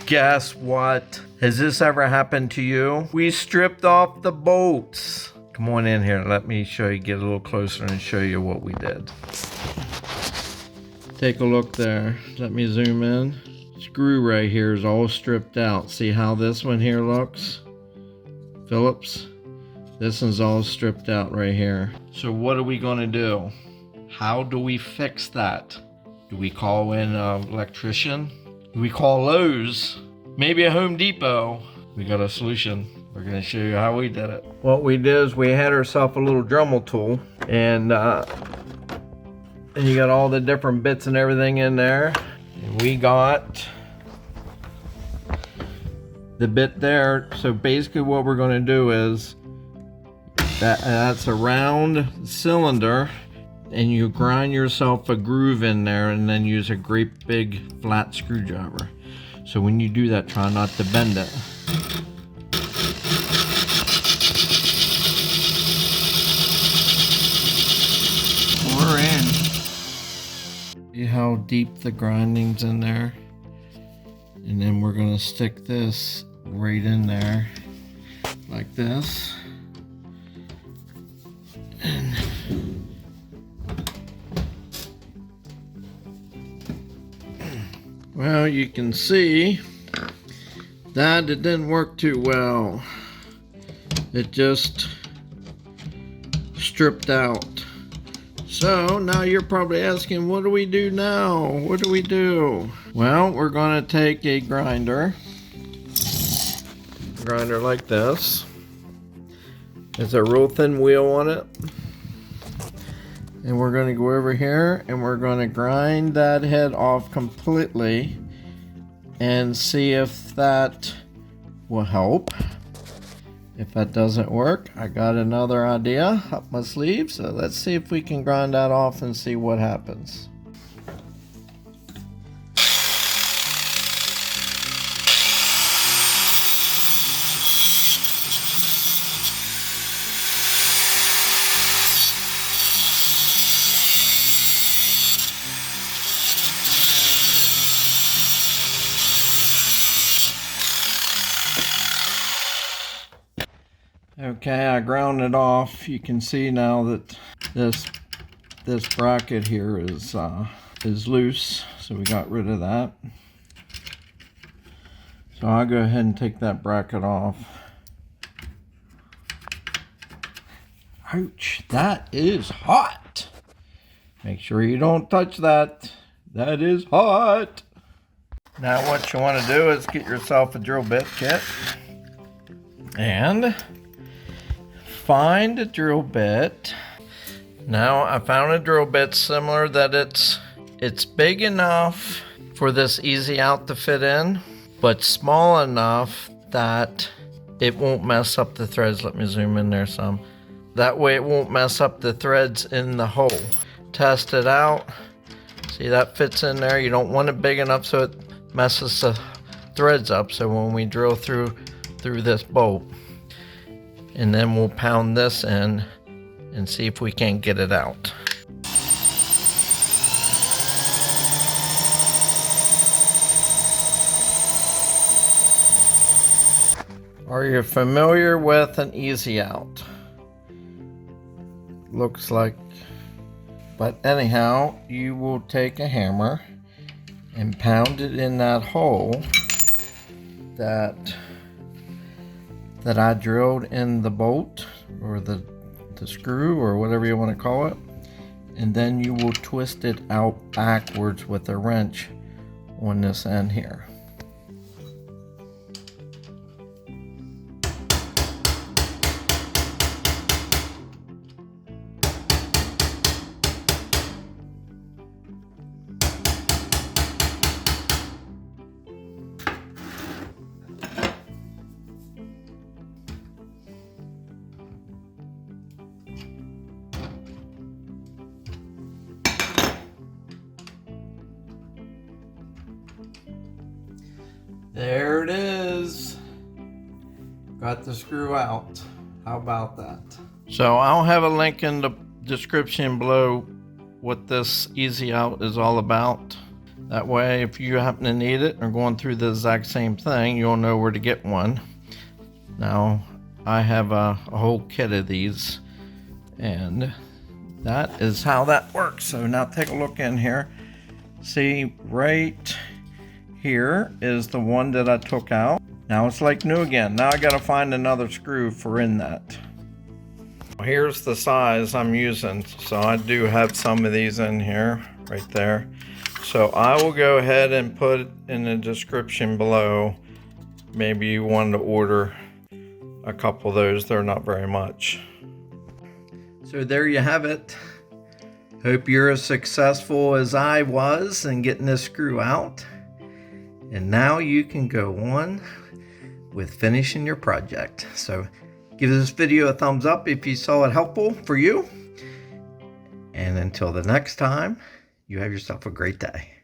Guess what? Has this ever happened to you? We stripped off the bolts. Come on in here. Let me show you, get a little closer and show you what we did. Take a look there. Let me zoom in. Screw right here is all stripped out. See how this one here looks? Phillips. This one's all stripped out right here. So what are we gonna do? How do we fix that? Do we call in an electrician? Do we call Lowe's? Maybe a Home Depot? We got a solution. We're gonna show you how we did it. What we did is we had ourselves a little Dremel tool, and you got all the different bits and everything in there. And we got the bit there. So basically what we're gonna do is that's a round cylinder, and you grind yourself a groove in there and then use a great big flat screwdriver. So when you do that, try not to bend it. We're in. See how deep the grinding's in there? And then we're gonna stick this right in there like this. And well, you can see that it didn't work too well. It just stripped out. So now you're probably asking, what do we do now? What do we do? Well, we're gonna take a grinder like this. There's a real thin wheel on it. And we're going to go over here and we're going to grind that head off completely and see if that will help. If that doesn't work, I got another idea up my sleeve. So let's see if we can grind that off and see what happens. Okay, I ground it off. You can see now that this bracket here is loose, so we got rid of that. So I'll go ahead and take that bracket off. Ouch, that is hot. Make sure you don't touch that. That is hot. Now what you want to do is get yourself a drill bit kit and find a drill bit. Now I found a drill bit similar that it's big enough for this easy out to fit in, but small enough that it won't mess up the threads. Let me zoom in there some. That way it won't mess up the threads in the hole. Test it out. See, that fits in there. You don't want it big enough so it messes the threads up. So when we drill through this bolt, and then we'll pound this in and see if we can't get it out. Are you familiar with an easy out? Looks like, but anyhow, you will take a hammer and pound it in that hole that I drilled in the bolt or the screw or whatever you want to call it, and then you will twist it out backwards with a wrench on this end here. There it is. Got the screw out. How about that? So I'll have a link in the description below what this easy out is all about. That way, if you happen to need it or going through the exact same thing, you'll know where to get one. Now, I have a whole kit of these, and that is how that works. So now take a look in here. See, right here is the one that I took out. Now it's like new again. Now I gotta find another screw for in that. Here's the size I'm using. So I do have some of these in here, right there. So I will go ahead and put in the description below. Maybe you want to order a couple of those. They're not very much. So there you have it. Hope you're as successful as I was in getting this screw out. And now you can go on with finishing your project. So give this video a thumbs up if you saw it helpful for you. And until the next time, you have yourself a great day.